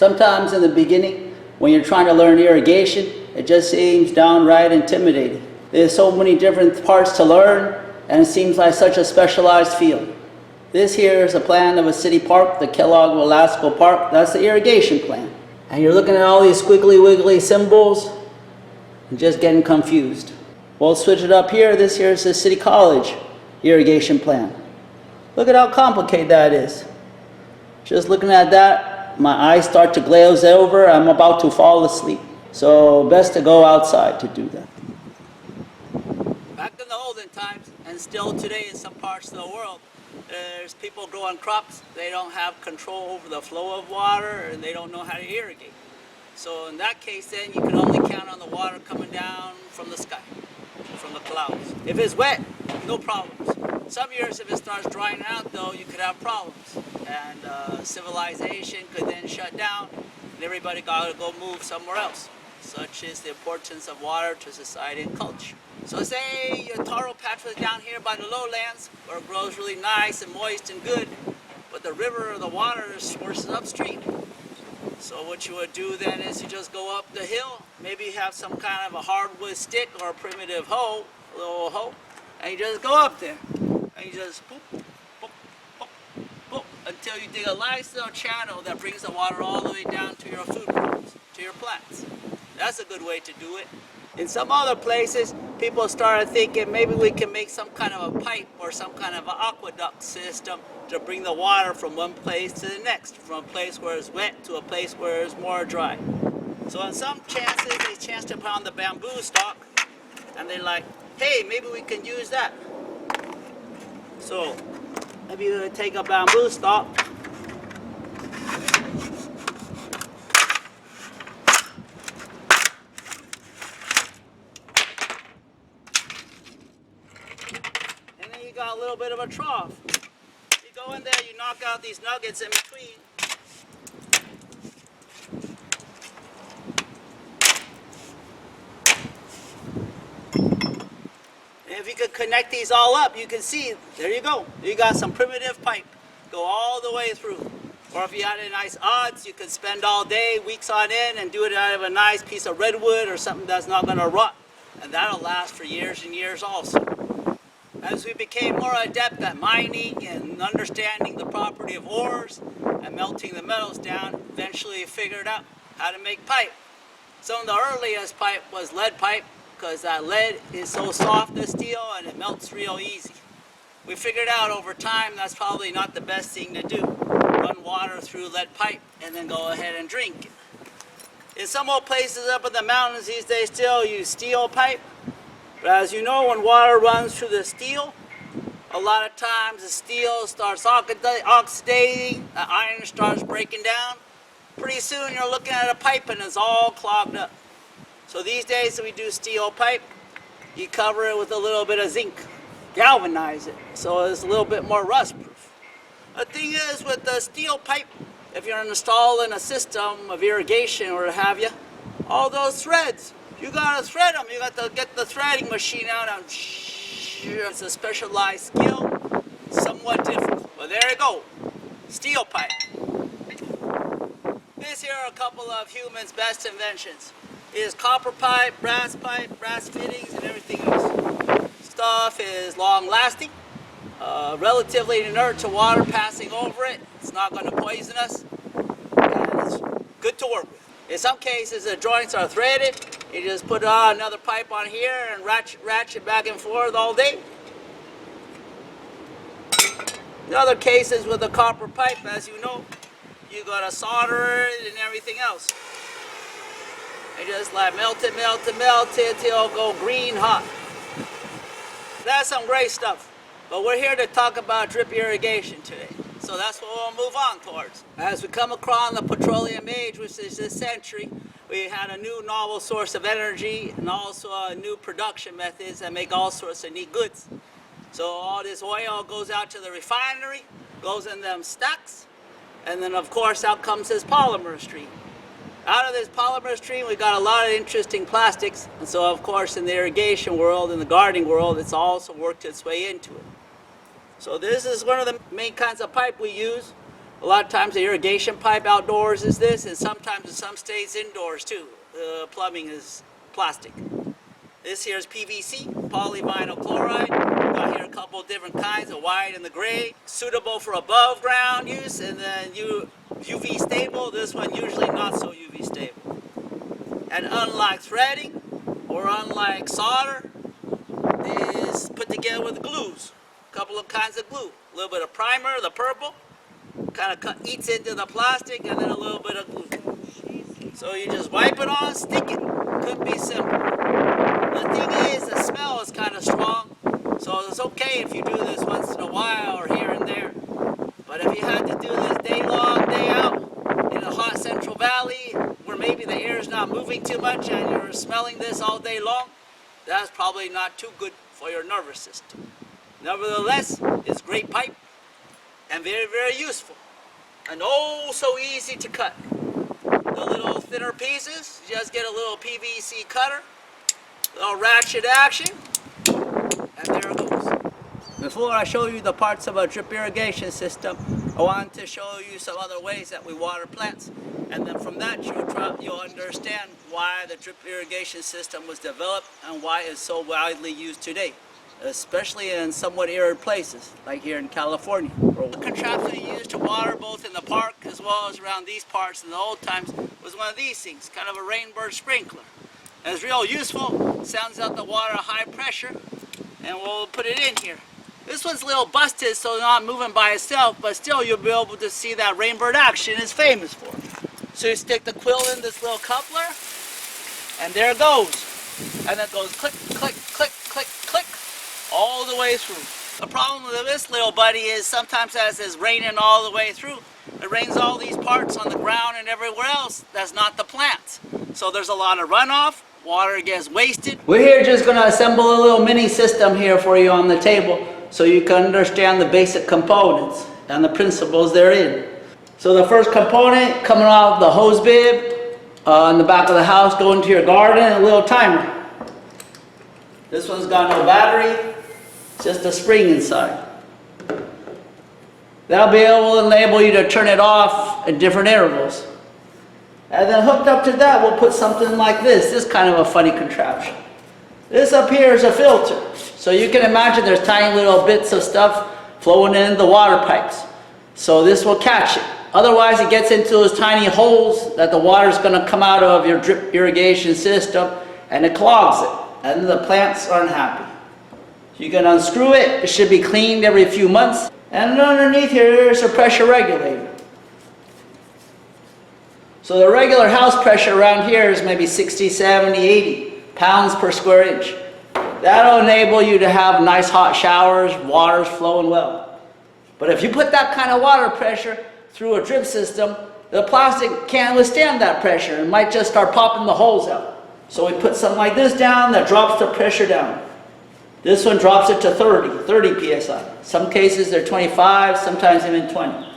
Sometimes in the beginning, when you're trying to learn irrigation, it just seems downright intimidating. There's so many different parts to learn, and it seems like such a specialized field. This here is a plan of a city park, the Kellogg-Velasco Park. That's the irrigation plan. And you're looking at all these squiggly wiggly symbols and just getting confused. We'll switch it up here. This here is the City College irrigation plan. Look at how complicated that is. Just looking at that, my eyes start to glaze over. I'm about to fall asleep. So best to go outside to do that. Back in the olden times, and still today in some parts of the world, there's people growing crops. They don't have control over the flow of water, and they don't know how to irrigate. So in that case, then you can only count on the water coming down from the sky, from the clouds. If it's wet, no problems. Some years, if it starts drying out, though, you could have problems, and civilization could then shut down, and everybody got to go move somewhere else. Such is the importance of water to society and culture. So say your taro patch was down here by the lowlands, where it grows really nice and moist and good, but the river or the water sources upstream. So what you would do then is you just go up the hill, maybe you have some kind of a hardwood stick or a primitive hoe, a little hoe, and you just go up there, and you just boop, boop, boop, boop, until you dig a nice little channel that brings the water all the way down to your food crops, to your plants. That's a good way to do it. In some other places, people started thinking maybe we can make some kind of a pipe or some kind of an aqueduct system to bring the water from one place to the next, from a place where it's wet to a place where it's more dry. So in some chances, they chanced upon the bamboo stalk, and they're like, hey, maybe we can use that. So maybe you take a bamboo stalk, got a little bit of a trough. You go in there, you knock out these nuggets in between. And if you could connect these all up, you can see, there you go. You got some primitive pipe. Go all the way through. Or if you had a nice odds, you could spend all day, weeks on end, and do it out of a nice piece of redwood or something that's not going to rot. And that'll last for years and years also. As we became more adept at mining and understanding the property of ores and melting the metals down, eventually we figured out how to make pipe. Some of the earliest pipe was lead pipe, because that lead is so soft as steel and it melts real easy. We figured out over time that's probably not the best thing to do. Run water through lead pipe and then go ahead and drink it. In some old places up in the mountains these days still use steel pipe. But as you know, when water runs through the steel, a lot of times the steel starts oxidating, the iron starts breaking down. Pretty soon you're looking at a pipe and it's all clogged up. So these days we do steel pipe, you cover it with a little bit of zinc, galvanize it, so it's a little bit more rust proof. The thing is with the steel pipe, if you're installing a system of irrigation or what have you, all those threads, you gotta thread them. You got to get the threading machine out and it's a specialized skill, somewhat difficult. But there you go, steel pipe. These here are a couple of humans' best inventions. It is copper pipe, brass fittings, and everything else. Stuff is long lasting, relatively inert to water passing over it. It's not going to poison us, and it's good to work with. In some cases, the joints are threaded. You just put another pipe on here and ratchet back and forth all day. In other cases with a copper pipe, as you know, you gotta solder it and everything else. And just like melt it till it go green hot. That's some great stuff. But we're here to talk about drip irrigation today. So that's what we'll move on towards. As we come across the petroleum age, which is this century, we had a new novel source of energy and also new production methods that make all sorts of neat goods. So all this oil goes out to the refinery, goes in them stacks, and then of course out comes this polymer stream. Out of this polymer stream we got a lot of interesting plastics, and so of course in the irrigation world, in the gardening world, it's also worked its way into it. So this is one of the main kinds of pipe we use. A lot of times the irrigation pipe outdoors is this, and sometimes in some states indoors too. The plumbing is plastic. This here is PVC, polyvinyl chloride. We've got here a couple of different kinds, the white and the gray. Suitable for above ground use, and then UV stable. This one usually not so UV stable. And unlike threading or unlike solder, is put together with glues. A couple of kinds of glue. A little bit of primer, the purple, kind of eats into the plastic, and then a little bit of glue. So you just wipe it on, stick it. Could be simple. The thing is, the smell is kind of strong, so it's okay if you do this once in a while or here and there. But if you had to do this day long, day out, in a hot Central Valley, where maybe the air is not moving too much and you're smelling this all day long, that's probably not too good for your nervous system. Nevertheless, it's great pipe and very, very useful. And oh, so easy to cut. The little thinner pieces, you just get a little PVC cutter, little ratchet action, and there it goes. Before I show you the parts of a drip irrigation system, I wanted to show you some other ways that we water plants, and then from that you'll understand why the drip irrigation system was developed and why it's so widely used today, especially in somewhat arid places, like here in California. The contraption used to water both in the park as well as around these parts in the old times was one of these things, kind of a rainbird sprinkler. And it's real useful, sounds out the water at high pressure, and we'll put it in here. This one's a little busted, so it's not moving by itself, but still you'll be able to see that rainbird action is famous for. So you stick the quill in this little coupler, and there it goes. And it goes click, click, click, click, click, all the way through. The problem with this little buddy is sometimes as it's raining all the way through, it rains all these parts on the ground and everywhere else that's not the plants. So there's a lot of runoff, water gets wasted. We're here just going to assemble a little mini system here for you on the table so you can understand the basic components and the principles therein. So the first component coming off the hose bib in the back of the house, going to your garden, a little timer. This one's got no battery, just a spring inside. That'll be able to enable you to turn it off at different intervals. And then hooked up to that, we'll put something like this. This is kind of a funny contraption. This up here is a filter. So you can imagine there's tiny little bits of stuff flowing in the water pipes. So this will catch it. Otherwise it gets into those tiny holes that the water is going to come out of your drip irrigation system, and it clogs it. And the plants aren't happy. You can unscrew it. It should be cleaned every few months. And underneath here is a pressure regulator. So the regular house pressure around here is maybe 60, 70, 80 pounds per square inch. That'll enable you to have nice hot showers, water's flowing well. But if you put that kind of water pressure through a drip system, the plastic can't withstand that pressure and might just start popping the holes out. So we put something like this down that drops the pressure down. This one drops it to 30 psi. Some cases they're 25, sometimes even 20.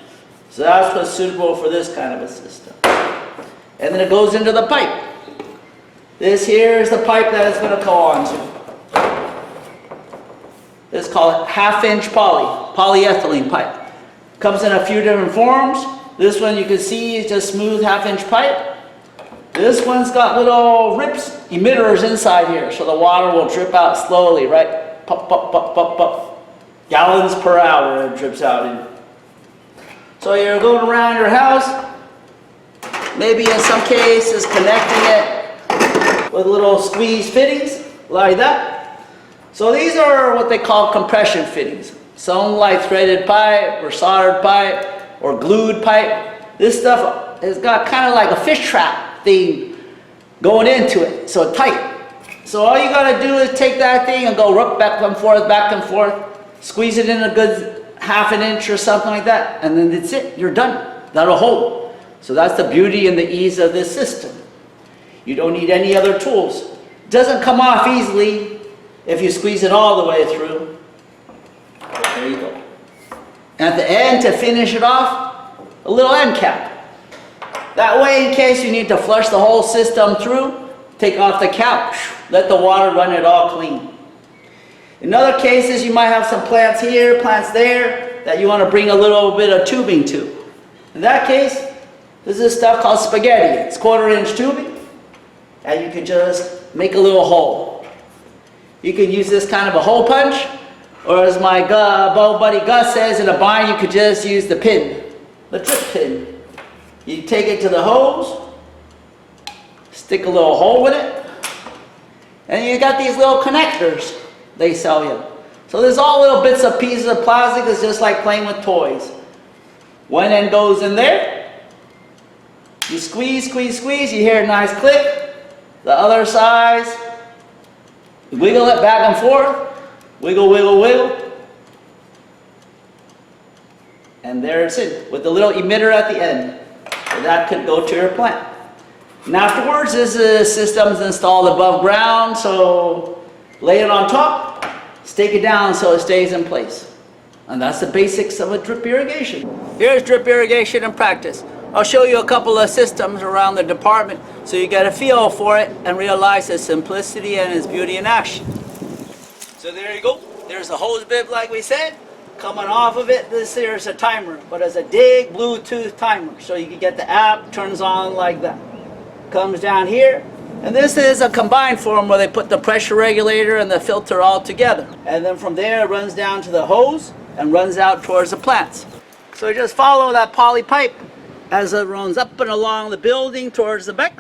So that's what's suitable for this kind of a system. And then it goes into the pipe. This here is the pipe that it's going to go onto. This is called half-inch polyethylene pipe. Comes in a few different forms. This one you can see is just smooth half-inch pipe. This one's got little rips, emitters inside here, so the water will drip out slowly, right? Pop, pop, pop, pop, pop. Gallons per hour it drips out in. So you're going around your house, maybe in some cases connecting it with little squeeze fittings, like that. So these are what they call compression fittings. Some like threaded pipe or soldered pipe or glued pipe. This stuff has got kind of like a fish trap thing going into it, so tight. So all you got to do is take that thing and go back and forth, squeeze it in a good half an inch or something like that, and then that's it, you're done. That'll hold. So that's the beauty and the ease of this system. You don't need any other tools. It doesn't come off easily if you squeeze it all the way through. There you go. At the end, to finish it off, a little end cap. That way, in case you need to flush the whole system through, take off the cap, let the water run it all clean. In other cases, you might have some plants here, plants there, that you want to bring a little bit of tubing to. In that case, this is stuff called spaghetti. It's 1/4-inch tubing, and you can just make a little hole. You can use this kind of a hole punch, or as my buddy Gus says in a bind, you could just use the pin, the drip pin. You take it to the hose, stick a little hole with it, and you got these little connectors they sell you. So there's all little bits of pieces of plastic. It's just like playing with toys. One end goes in there. You squeeze, squeeze, squeeze. You hear a nice click. The other side, wiggle it back and forth. Wiggle, wiggle, wiggle. And there it's in, with the little emitter at the end. So that could go to your plant. And afterwards, this system is installed above ground, so lay it on top, stake it down so it stays in place. And that's the basics of a drip irrigation. Here's drip irrigation in practice. I'll show you a couple of systems around the department so you get a feel for it and realize its simplicity and its beauty in action. So there you go. There's the hose bib like we said. Coming off of it, this here's a timer, but it's a big Bluetooth timer. So you can get the app, turns on like that. Comes down here. And this is a combined form where they put the pressure regulator and the filter all together. And then from there it runs down to the hose and runs out towards the plants. So you just follow that poly pipe as it runs up and along the building towards the back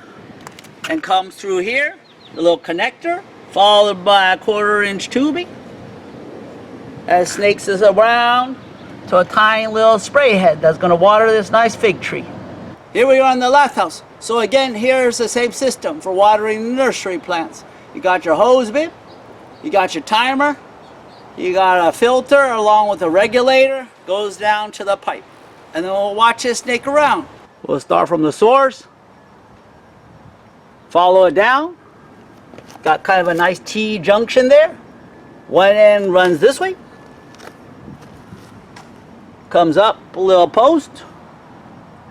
and comes through here, the little connector, followed by a 1/4-inch tubing and snakes us around to a tiny little spray head that's going to water this nice fig tree. Here we are in the lath house. So again, here's the same system for watering nursery plants. You got your hose bib, you got your timer, you got a filter along with a regulator, goes down to the pipe. And then we'll watch it snake around. We'll start from the source, follow it down. Got kind of a nice T junction there. One end runs this way, comes up a little post,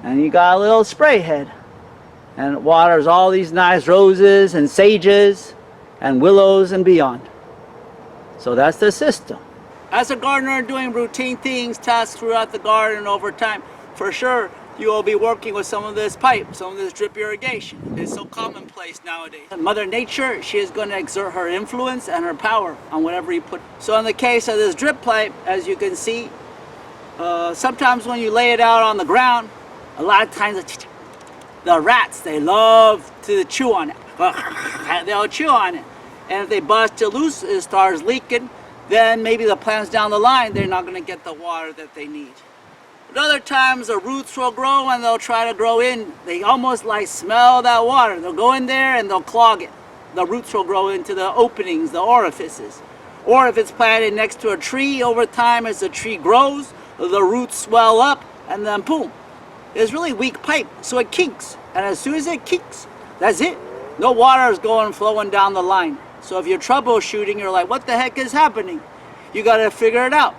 and you got a little spray head. And it waters all these nice roses and sages and willows and beyond. So that's the system. As a gardener doing routine things, tasks throughout the garden over time, for sure you will be working with some of this pipe, some of this drip irrigation. It's so commonplace nowadays. Mother Nature, she is going to exert her influence and her power on whatever you put. So in the case of this drip pipe, as you can see, sometimes when you lay it out on the ground, a lot of times the rats, they love to chew on it. They'll chew on it. And if they bust it loose, it starts leaking, then maybe the plants down the line, they're not going to get the water that they need. But other times the roots will grow and they'll try to grow in. They almost like smell that water. They'll go in there and they'll clog it. The roots will grow into the openings, the orifices. Or if it's planted next to a tree, over time as the tree grows, the roots swell up and then boom. It's really weak pipe, so it kinks. And as soon as it kinks, that's it. No water is flowing down the line. So if you're troubleshooting, you're like, what the heck is happening? You got to figure it out.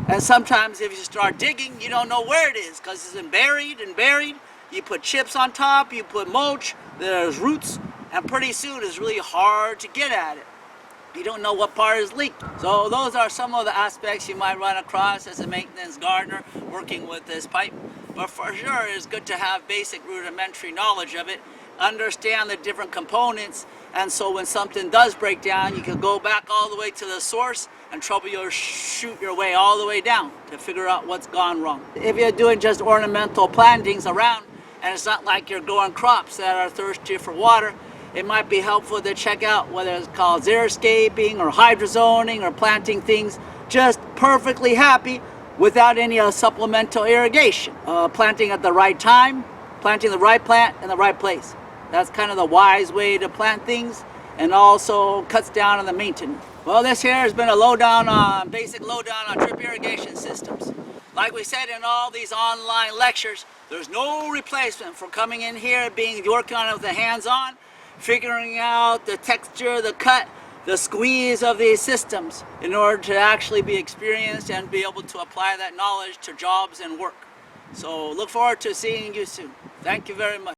And sometimes if you start digging, you don't know where it is because it's been buried and buried. You put chips on top, you put mulch, there's roots, and pretty soon it's really hard to get at it. You don't know what part is leaked. So those are some of the aspects you might run across as a maintenance gardener working with this pipe. But for sure, it's good to have basic rudimentary knowledge of it, understand the different components, and so when something does break down, you can go back all the way to the source and troubleshoot your way all the way down to figure out what's gone wrong. If you're doing just ornamental plantings around, and it's not like you're growing crops that are thirsty for water, it might be helpful to check out whether it's called xeriscaping or hydrozoning or planting things just perfectly happy without any supplemental irrigation. Planting at the right time, planting the right plant in the right place. That's kind of the wise way to plant things and also cuts down on the maintenance. Well, this here has been a basic lowdown on drip irrigation systems. Like we said in all these online lectures, there's no replacement for coming in here, working on it with the hands-on, figuring out the texture, the cut, the squeeze of these systems in order to actually be experienced and be able to apply that knowledge to jobs and work. So look forward to seeing you soon. Thank you very much.